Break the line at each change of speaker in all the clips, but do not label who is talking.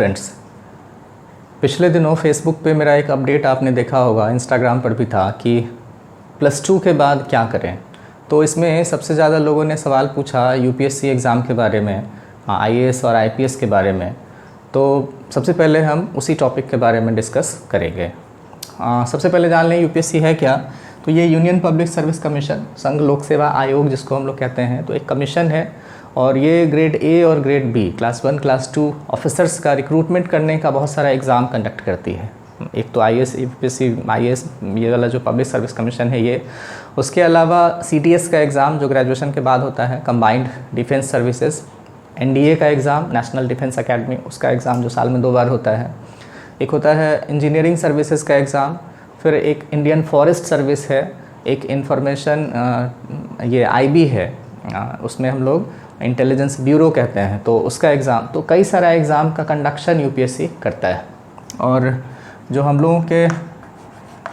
Friends, पिछले दिनों Facebook पे मेरा एक अपडेट आपने देखा होगा, इंस्टाग्राम पर भी था कि +2 के बाद क्या करें। तो इसमें सबसे ज़्यादा लोगों ने सवाल पूछा यूपीएससी एग्ज़ाम के बारे में, आईएएस और आईपीएस के बारे में। तो सबसे पहले हम उसी टॉपिक के बारे में डिस्कस करेंगे। सबसे पहले जान लें यूपीएससी है क्या। तो ये यूनियन पब्लिक सर्विस कमीशन, संघ लोक सेवा आयोग जिसको हम लोग कहते हैं, तो एक कमीशन है और ये ग्रेड ए और grade B, class 1 class 2 officers का रिक्रूटमेंट करने का बहुत सारा एग्ज़ाम कंडक्ट करती है। एक तो आईएएस, यूपीएससी, आईएएस, ये वाला जो पब्लिक सर्विस कमीशन है ये। उसके अलावा सीडीएस का एग्ज़ाम जो ग्रेजुएशन के बाद होता है, कंबाइंड डिफेंस सर्विसेज। एनडीए का एग्ज़ाम, नेशनल डिफेंस एकेडमी, उसका एग्ज़ाम जो साल में 2 बार होता है। एक होता है इंजीनियरिंग सर्विसेज का एग्ज़ाम। फिर एक इंडियन फॉरेस्ट सर्विस है, एक इंफॉर्मेशन ये आईबी है, उसमें हम लोग इंटेलिजेंस ब्यूरो कहते हैं, तो उसका एग्ज़ाम। तो कई सारा एग्ज़ाम का कंडक्शन यूपीएससी करता है। और जो हम लोगों के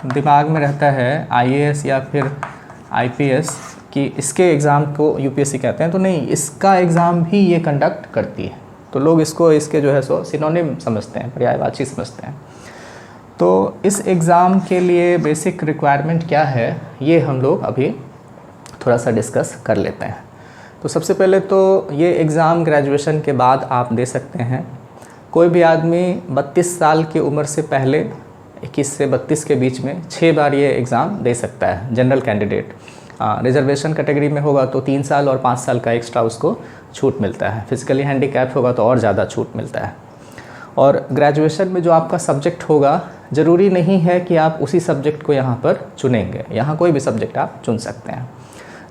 दिमाग में रहता है आईएएस या फिर आईपीएस कि इसके एग्ज़ाम को यूपीएससी कहते हैं, तो नहीं, इसका एग्ज़ाम भी ये कंडक्ट करती है। तो लोग इसको इसके जो है सो सिनोनिम समझते हैं, पर्यायवाची समझते हैं। तो इस एग्ज़ाम के लिए बेसिक रिक्वायरमेंट क्या है, ये हम लोग अभी थोड़ा सा डिस्कस कर लेते हैं। तो सबसे पहले तो ये एग्ज़ाम ग्रेजुएशन के बाद आप दे सकते हैं। कोई भी आदमी 32 साल की उम्र से पहले 21 से 32 के बीच में 6 बार ये एग्ज़ाम दे सकता है। जनरल कैंडिडेट रिजर्वेशन कैटेगरी में होगा तो 3 साल और 5 साल का एक्स्ट्रा उसको छूट मिलता है। फिजिकली हैंडीकैप होगा तो और ज़्यादा छूट मिलता है। और ग्रेजुएशन में जो आपका सब्जेक्ट होगा, ज़रूरी नहीं है कि आप उसी सब्जेक्ट को यहाँ पर चुनेंगे, यहाँ कोई भी सब्जेक्ट आप चुन सकते हैं।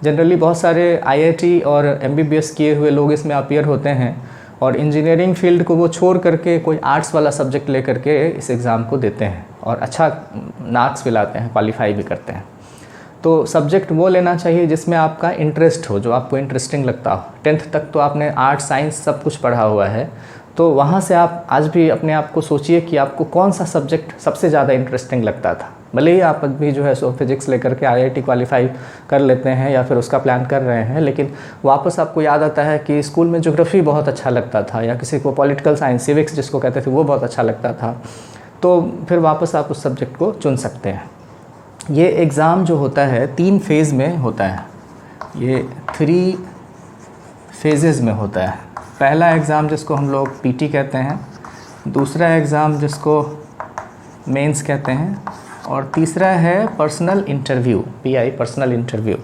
जनरली बहुत सारे आईआईटी और एमबीबीएस किए हुए लोग इसमें अपीयर होते हैं और इंजीनियरिंग फील्ड को वो छोड़ करके कोई आर्ट्स वाला सब्जेक्ट ले करके इस एग्ज़ाम को देते हैं और अच्छा मार्क्स भी लाते हैं, क्वालिफाई भी करते हैं। तो सब्जेक्ट वो लेना चाहिए जिसमें आपका इंटरेस्ट हो, जो आपको इंटरेस्टिंग लगता हो। 10th तक तो आपने आर्ट्स साइंस सब कुछ पढ़ा हुआ है, तो वहाँ से आप आज भी अपने आप को सोचिए कि आपको कौन सा सब्जेक्ट सबसे ज़्यादा इंटरेस्टिंग लगता था। भले ही आप अभी जो है सो फिज़िक्स लेकर के आईआईटी क्वालिफाई कर लेते हैं या फिर उसका प्लान कर रहे हैं, लेकिन वापस आपको याद आता है कि स्कूल में ज्योग्राफी बहुत अच्छा लगता था या किसी को पॉलिटिकल साइंस, सिविक्स जिसको कहते थे, वो बहुत अच्छा लगता था, तो फिर वापस आप उस सब्जेक्ट को चुन सकते हैं। ये एग्ज़ाम जो होता है 3 फेज़ में होता है, ये 3 फेजेज़ में होता है। पहला एग्ज़ाम जिसको हम लोग पीटी कहते हैं, दूसरा एग्ज़ाम जिसको मेंस कहते हैं, और तीसरा है personal interview, pi, personal interview.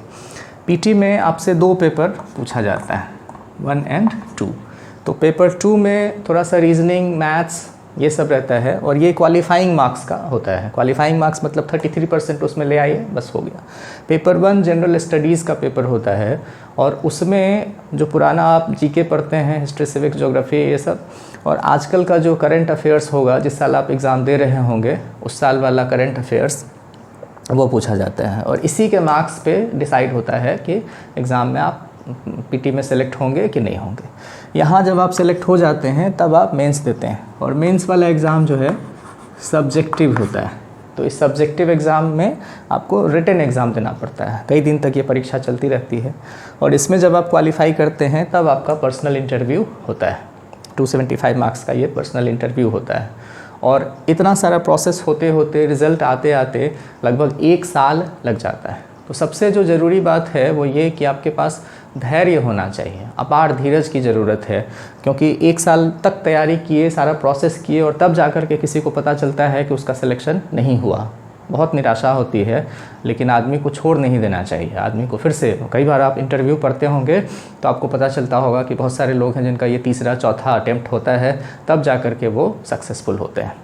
PT में आपसे 2 पेपर पूछा जाता है, 1 और 2। तो पेपर 2 में थोड़ा सा रीजनिंग, मैथ्स, ये सब रहता है और ये क्वालिफाइंग मार्क्स का होता है। क्वालिफाइंग मार्क्स मतलब 33% उसमें ले आइए, बस हो गया। पेपर 1 जनरल स्टडीज़ का पेपर होता है और उसमें जो पुराना आप जीके पढ़ते हैं, हिस्ट्री, सिविक्स, ज्योग्राफी, ये सब, और आजकल का जो करंट अफेयर्स होगा, जिस साल आप एग्ज़ाम दे रहे होंगे उस साल वाला करंट अफेयर्स वो पूछा जाता है। और इसी के मार्क्स पे डिसाइड होता है कि एग्ज़ाम में आप पीटी में सेलेक्ट होंगे कि नहीं होंगे। यहाँ जब आप सेलेक्ट हो जाते हैं तब आप मेंस देते हैं और मेंस वाला एग्ज़ाम जो है सब्जेक्टिव होता है। तो इस सब्जेक्टिव एग्ज़ाम में आपको रिटन एग्ज़ाम देना पड़ता है, कई दिन तक ये परीक्षा चलती रहती है और इसमें जब आप क्वालिफाई करते हैं तब आपका पर्सनल इंटरव्यू होता है। 275 मार्क्स का ये पर्सनल इंटरव्यू होता है और इतना सारा प्रोसेस होते होते, रिज़ल्ट आते आते लगभग 1 साल लग जाता है। तो सबसे जो ज़रूरी बात है वो ये कि आपके पास धैर्य होना चाहिए, अपार धीरज की ज़रूरत है, क्योंकि 1 साल तक तैयारी किए, सारा प्रोसेस किए और तब जाकर के किसी को पता चलता है कि उसका सिलेक्शन नहीं हुआ। बहुत निराशा होती है, लेकिन आदमी को छोड़ नहीं देना चाहिए। आदमी को फिर से, कई बार आप इंटरव्यू पढ़ते होंगे तो आपको पता चलता होगा कि बहुत सारे लोग हैं जिनका ये तीसरा चौथा अटेम्प्ट होता है, तब जा कर के वो सक्सेसफुल होते हैं।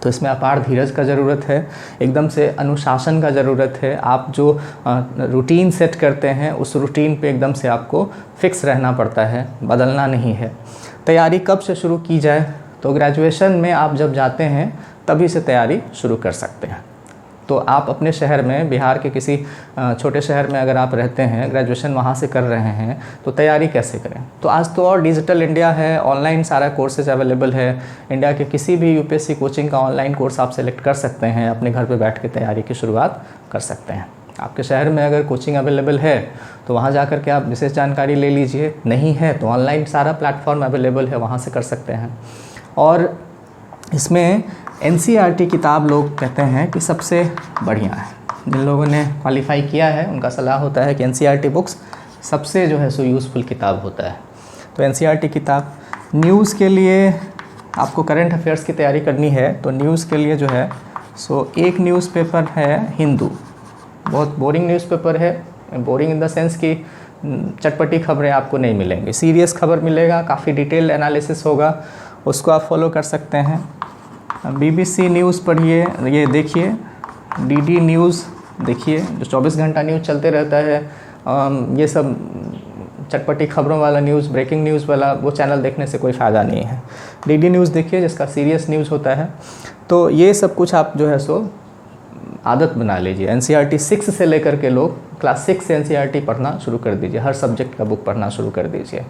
तो इसमें अपार धीरज का ज़रूरत है, एकदम से अनुशासन का ज़रूरत है। आप जो रूटीन सेट करते हैं उस रूटीन पे एकदम से आपको फिक्स रहना पड़ता है, बदलना नहीं है। तैयारी कब से शुरू की जाए, तो ग्रेजुएशन में आप जब जाते हैं तभी से तैयारी शुरू कर सकते हैं। तो आप अपने शहर में, बिहार के किसी छोटे शहर में अगर आप रहते हैं, ग्रेजुएशन वहाँ से कर रहे हैं, तो तैयारी कैसे करें। तो आज तो और डिजिटल इंडिया है, ऑनलाइन सारा कोर्सेज अवेलेबल है। इंडिया के किसी भी यूपीएससी कोचिंग का ऑनलाइन कोर्स आप सेलेक्ट कर सकते हैं, अपने घर पे बैठ के तैयारी की शुरुआत कर सकते हैं। आपके शहर में अगर कोचिंग अवेलेबल है तो वहाँ जा कर के आप विशेष जानकारी ले लीजिए, नहीं है तो ऑनलाइन सारा प्लेटफॉर्म अवेलेबल है, वहाँ से कर सकते हैं। और इसमें एनसीईआरटी किताब लोग कहते हैं कि सबसे बढ़िया है। जिन लोगों ने क्वालिफाई किया है उनका सलाह होता है कि एनसीईआरटी बुक्स सबसे जो है सो यूज़फुल किताब होता है। तो एनसीईआरटी किताब न्यूज़ के लिए, आपको करंट अफेयर्स की तैयारी करनी है तो न्यूज़ के लिए जो है सो एक न्यूज़पेपर है हिंदू, बहुत बोरिंग न्यूज़पेपर है। बोरिंग इन द सेंस कि चटपटी खबरें आपको नहीं मिलेंगी, सीरियस खबर मिलेगा, काफ़ी डिटेल एनालिसिस होगा, उसको आप फॉलो कर सकते हैं। बीबीसी न्यूज़ पढ़िए, ये देखिए डीडी न्यूज़ देखिए, जो 24 घंटा न्यूज़ चलते रहता है। ये सब चटपटी खबरों वाला न्यूज़, ब्रेकिंग न्यूज़ वाला वो चैनल देखने से कोई फ़ायदा नहीं है। डीडी न्यूज़ देखिए जिसका सीरियस न्यूज़ होता है। तो ये सब कुछ आप जो है सो आदत बना लीजिए। एनसीईआरटी 6 से लेकर के लोग क्लास 6 से एनसीईआरटी पढ़ना शुरू कर दीजिए, हर सब्जेक्ट का बुक पढ़ना शुरू कर दीजिए।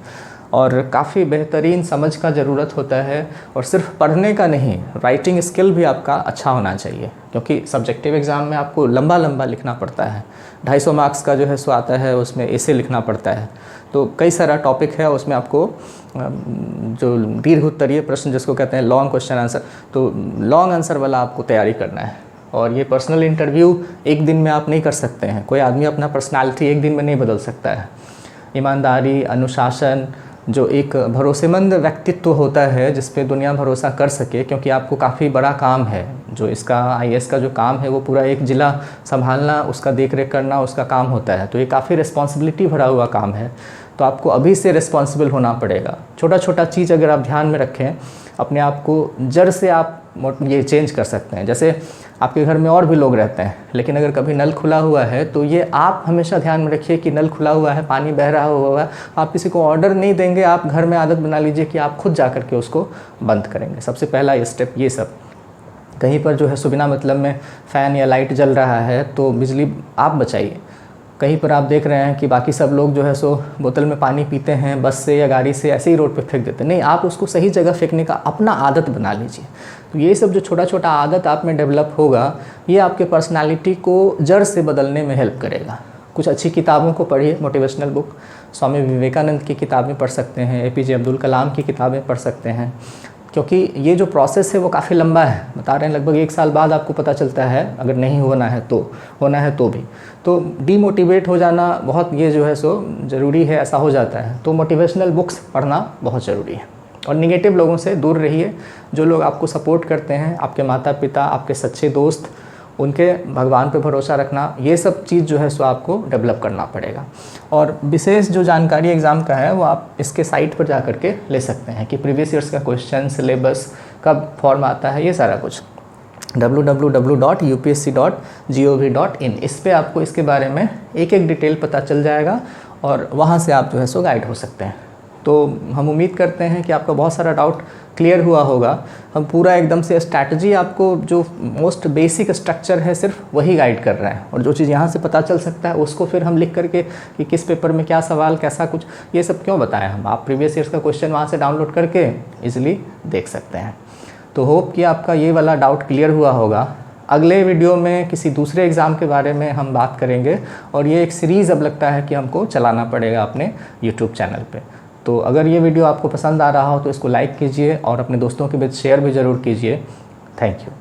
और काफ़ी बेहतरीन समझ का ज़रूरत होता है, और सिर्फ पढ़ने का नहीं, राइटिंग स्किल भी आपका अच्छा होना चाहिए, क्योंकि सब्जेक्टिव एग्ज़ाम में आपको लंबा लंबा लिखना पड़ता है। 250 मार्क्स का जो है सो आता है, उसमें ऐसे लिखना पड़ता है। तो कई सारा टॉपिक है, उसमें आपको जो दीर्घ उत्तरीय प्रश्न जिसको कहते हैं लॉन्ग क्वेश्चन आंसर, तो लॉन्ग आंसर वाला आपको तैयारी करना है। और ये पर्सनल इंटरव्यू एक दिन में आप नहीं कर सकते हैं, कोई आदमी अपना पर्सनालिटी एक दिन में नहीं बदल सकता है। ईमानदारी, अनुशासन, जो एक भरोसेमंद व्यक्तित्व होता है जिस पे दुनिया भरोसा कर सके, क्योंकि आपको काफ़ी बड़ा काम है। जो इसका आईएएस का जो काम है वो पूरा एक ज़िला संभालना, उसका देख रेख करना उसका काम होता है। तो ये काफ़ी रिस्पॉन्सिबिलिटी भरा हुआ काम है, तो आपको अभी से रिस्पॉन्सिबल होना पड़ेगा। छोटा छोटा चीज़ अगर आप ध्यान में रखें, अपने आप को जड़ से आप ये चेंज कर सकते हैं। जैसे आपके घर में और भी लोग रहते हैं, लेकिन अगर कभी नल खुला हुआ है तो ये आप हमेशा ध्यान में रखिए कि नल खुला हुआ है, पानी बह रहा हुआ है, आप किसी को ऑर्डर नहीं देंगे, आप घर में आदत बना लीजिए कि आप खुद जा कर के उसको बंद करेंगे। सबसे पहला ये स्टेप। ये सब कहीं पर जो है सो बिना मतलब में फ़ैन या लाइट जल रहा है तो बिजली आप बचाइए। कहीं पर आप देख रहे हैं कि बाकी सब लोग जो है सो बोतल में पानी पीते हैं, बस से या गाड़ी से ऐसे ही रोड पे फेंक देते हैं, नहीं, आप उसको सही जगह फेंकने का अपना आदत बना लीजिए। तो ये सब जो छोटा छोटा आदत आप में डेवलप होगा, ये आपके पर्सनालिटी को जड़ से बदलने में हेल्प करेगा। कुछ अच्छी किताबों को पढ़िए, मोटिवेशनल बुक, स्वामी विवेकानंद की किताबें पढ़ सकते हैं, एपीजे अब्दुल कलाम की किताबें पढ़ सकते हैं, क्योंकि ये जो प्रोसेस है वो काफ़ी लंबा है। बता रहे हैं लगभग 1 साल बाद आपको पता चलता है, अगर नहीं होना है तो भी। तो डीमोटिवेट हो जाना बहुत, ये जो है सो ज़रूरी है, ऐसा हो जाता है। तो मोटिवेशनल बुक्स पढ़ना बहुत ज़रूरी है। और निगेटिव लोगों से दूर रहिए। जो लोग आपको सपोर्ट करते हैं, आपके माता पिता, आपके सच्चे दोस्त, उनके भगवान पे भरोसा रखना, ये सब चीज़ जो है सो आपको डेवलप करना पड़ेगा। और विशेष जो जानकारी एग्ज़ाम का है वो आप इसके साइट पर जा कर के ले सकते हैं कि प्रीवियस ईयर्स का क्वेश्चन, सिलेबस, कब फॉर्म आता है, ये सारा कुछ www.upsc.gov.in, इस पे आपको इसके बारे में एक एक डिटेल पता चल जाएगा और वहाँ से आप जो है सो गाइड हो सकते हैं। तो हम उम्मीद करते हैं कि आपका बहुत सारा डाउट क्लियर हुआ होगा। हम पूरा एकदम से स्ट्रैटेजी, आपको जो मोस्ट बेसिक स्ट्रक्चर है सिर्फ वही गाइड कर रहे हैं, और जो चीज़ यहाँ से पता चल सकता है उसको फिर हम लिख करके कि किस पेपर में क्या सवाल, कैसा कुछ, ये सब क्यों बताएं हम। आप प्रीवियस ईयर्स का क्वेश्चन वहाँ से डाउनलोड करके ईजिली देख सकते हैं। तो होप कि आपका ये वाला डाउट क्लियर हुआ होगा। अगले वीडियो में किसी दूसरे एग्ज़ाम के बारे में हम बात करेंगे, और ये एक सीरीज़ अब लगता है कि हमको चलाना पड़ेगा अपने यूट्यूब चैनल पे। तो अगर ये वीडियो आपको पसंद आ रहा हो तो इसको लाइक कीजिए और अपने दोस्तों के बीच शेयर भी ज़रूर कीजिए। Thank you.